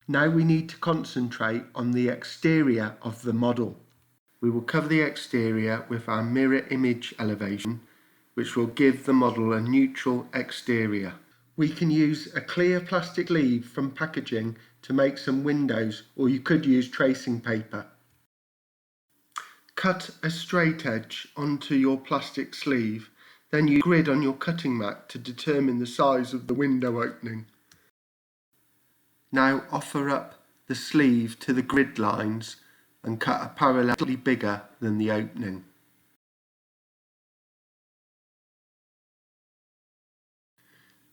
Now we need to concentrate on the exterior of the model. We will cover the exterior with our mirror image elevation, which will give the model a neutral exterior. We can use a clear plastic sleeve from packaging to make some windows, or you could use tracing paper. Cut a straight edge onto your plastic sleeve, then use a grid on your cutting mat to determine the size of the window opening. Now offer up the sleeve to the grid lines and cut a parallel slightly bigger than the opening.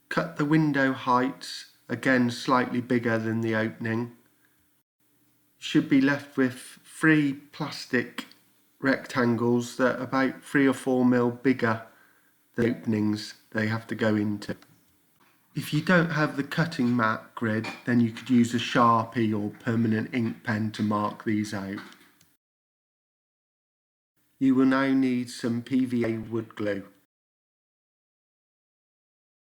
Cut the window heights again slightly bigger than the opening. You should be left with 3 plastic rectangles that are about 3 or 4 mil bigger than the openings they have to go into. If you don't have the cutting mat grid, then you could use a Sharpie or permanent ink pen to mark these out. You will now need some PVA wood glue.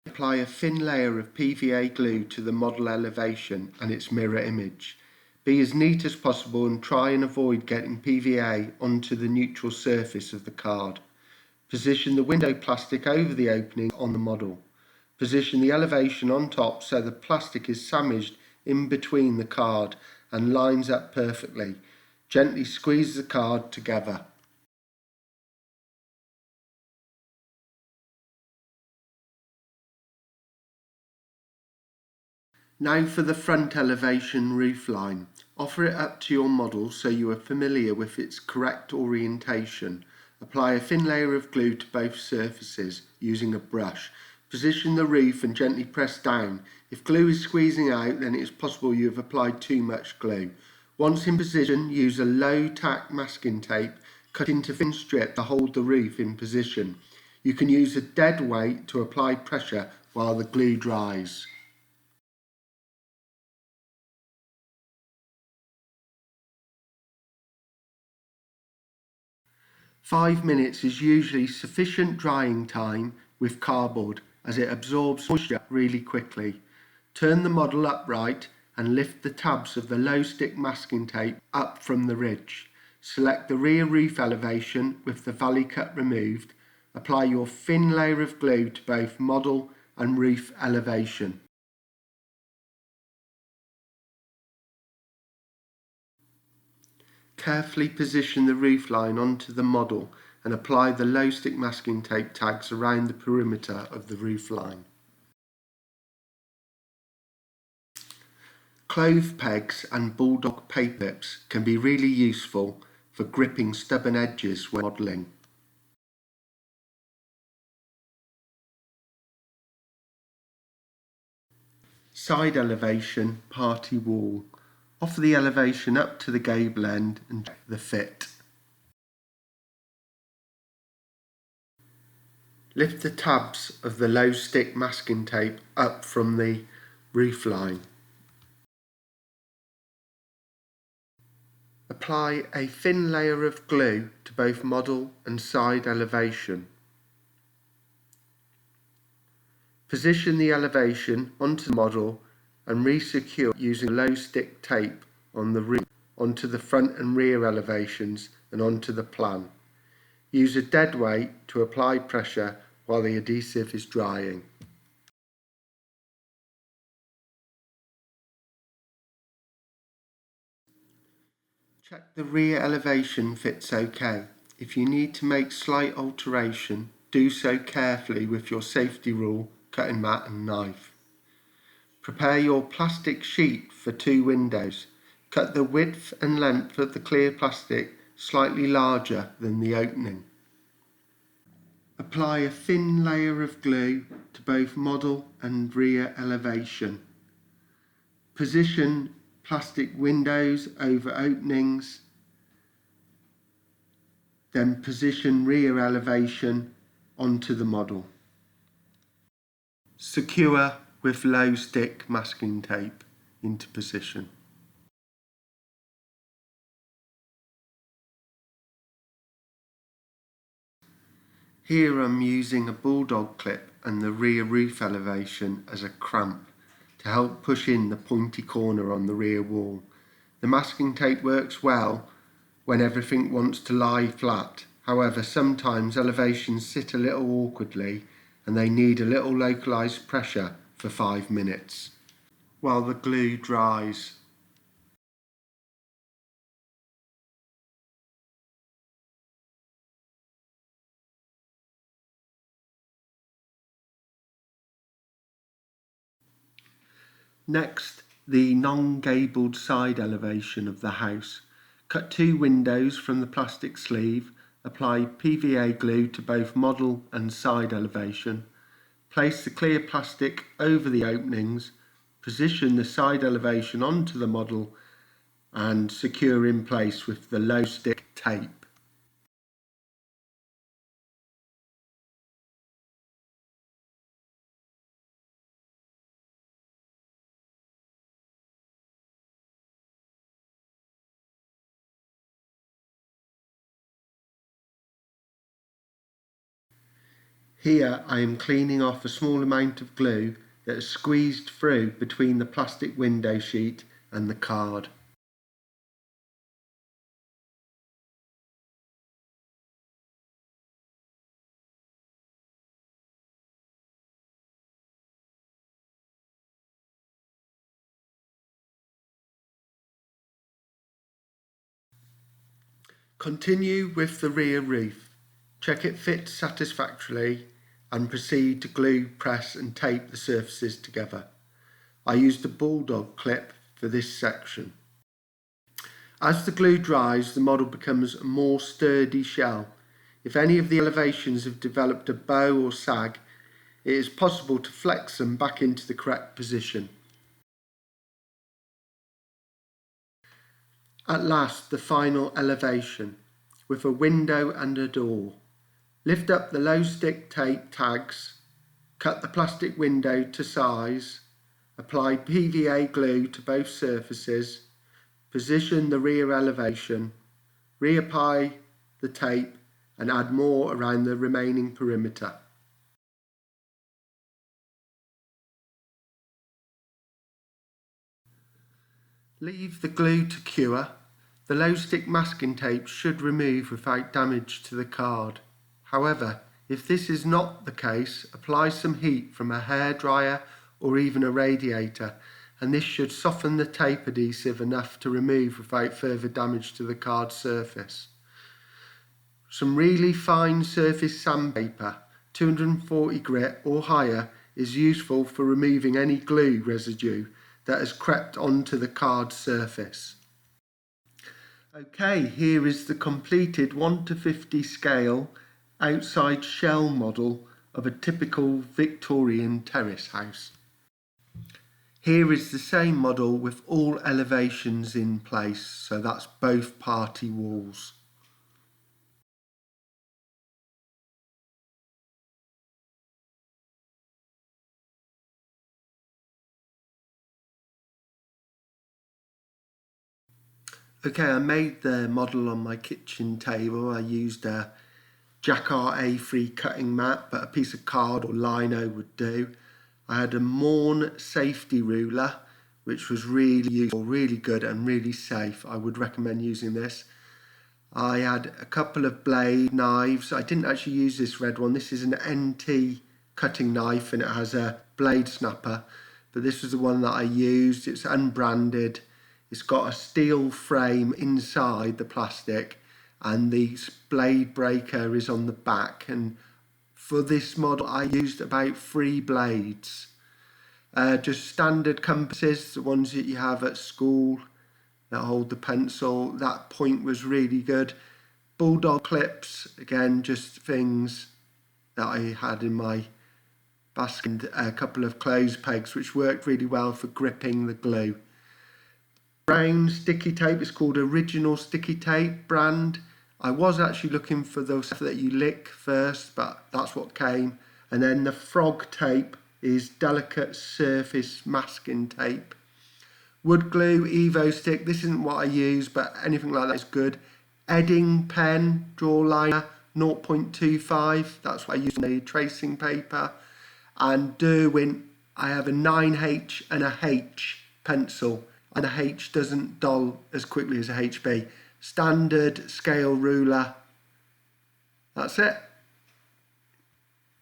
Apply a thin layer of PVA glue to the model elevation and its mirror image. Be as neat as possible and try and avoid getting PVA onto the neutral surface of the card. Position the window plastic over the opening on the model. Position the elevation on top so the plastic is sandwiched in between the card and lines up perfectly. Gently squeeze the card together. Now for the front elevation roofline. Offer it up to your model so you are familiar with its correct orientation. Apply a thin layer of glue to both surfaces using a brush. Position the roof and gently press down. If glue is squeezing out, then it is possible you have applied too much glue. Once in position, use a low tack masking tape cut into thin strips to hold the roof in position. You can use a dead weight to apply pressure while the glue dries. "5 minutes is usually sufficient drying time with cardboard as it absorbs moisture really quickly. Turn the model upright and lift the tabs of the low stick masking tape up from the ridge. Select the rear roof elevation with the valley cut removed. Apply your thin layer of glue to both model and roof elevation. Carefully position the roofline onto the model and apply the low stick masking tape tags around the perimeter of the roofline. Clove pegs and bulldog paper clips can be really useful for gripping stubborn edges when modelling. Side elevation, party wall. Offer the elevation up to the gable end and check the fit. Lift the tabs of the low stick masking tape up from the roofline. Apply a thin layer of glue to both model and side elevation. Position the elevation onto the model and re-secure using low stick tape on the roof, onto the front and rear elevations and onto the plan. Use a dead weight to apply pressure while the adhesive is drying. Check the rear elevation fits okay. If you need to make slight alteration, do so carefully with your safety rule, cutting mat and knife. Prepare your plastic sheet for 2 windows. Cut the width and length of the clear plastic slightly larger than the opening. Apply a thin layer of glue to both model and rear elevation. Position plastic windows over openings. Then position rear elevation onto the model. Secure with low stick masking tape into position. Here I'm using a bulldog clip and the rear roof elevation as a cramp. to help push in the pointy corner on the rear wall. The masking tape works well when everything wants to lie flat. However, sometimes elevations sit a little awkwardly and they need a little localised pressure for 5 minutes while the glue dries. Next, the non-gabled side elevation of the house. Cut 2 windows from the plastic sleeve, apply PVA glue to both model and side elevation. Place the clear plastic over the openings, position the side elevation onto the model and secure in place with the low stick tape. Here I am cleaning off a small amount of glue that is squeezed through between the plastic window sheet and the card. Continue with the rear roof. Check it fits satisfactorily and proceed to glue, press and tape the surfaces together. I used a bulldog clip for this section. As the glue dries, the model becomes a more sturdy shell. If any of the elevations have developed a bow or sag, it is possible to flex them back into the correct position. At last, the final elevation, with a window and a door. Lift up the low stick tape tags, cut the plastic window to size, apply PVA glue to both surfaces, position the rear elevation, reapply the tape and add more around the remaining perimeter. Leave the glue to cure. The low stick masking tape should remove without damage to the card. However, if this is not the case, apply some heat from a hairdryer or even a radiator, and this should soften the tape adhesive enough to remove without further damage to the card surface. Some really fine surface sandpaper, 240 grit or higher, is useful for removing any glue residue that has crept onto the card surface. Okay, here is the completed 1:50 scale outside shell model of a typical Victorian terrace house. Here is the same model with all elevations in place, so that's both party walls. Okay, I made the model on my kitchen table. I used a Jacquard A3 cutting mat, but a piece of card or lino would do. I had a Morn safety ruler, which was really useful, really good and really safe. I would recommend using this. I had a couple of blade knives. I didn't actually use this red one. This is an NT cutting knife and it has a blade snapper, but this was the one that I used. It's unbranded. It's got a steel frame inside the plastic and the blade breaker is on the back, and for this model I used about 3 blades. Just standard compasses, the ones that you have at school that hold the pencil. That point was really good. Bulldog clips, again, just things that I had in my basket. A couple of clothes pegs which worked really well for gripping the glue. Brown sticky tape, it's called Original Sticky Tape brand. I was actually looking for the stuff that you lick first, but that's what came. And then the frog tape is Delicate Surface Masking Tape. Wood glue, Evo stick, this isn't what I use, but anything like that is good. Edding pen, draw liner, 0.25, that's what I use on the tracing paper. And Derwent I have a 9H and a H pencil, and a H doesn't dull as quickly as a HB. Standard scale ruler. That's it.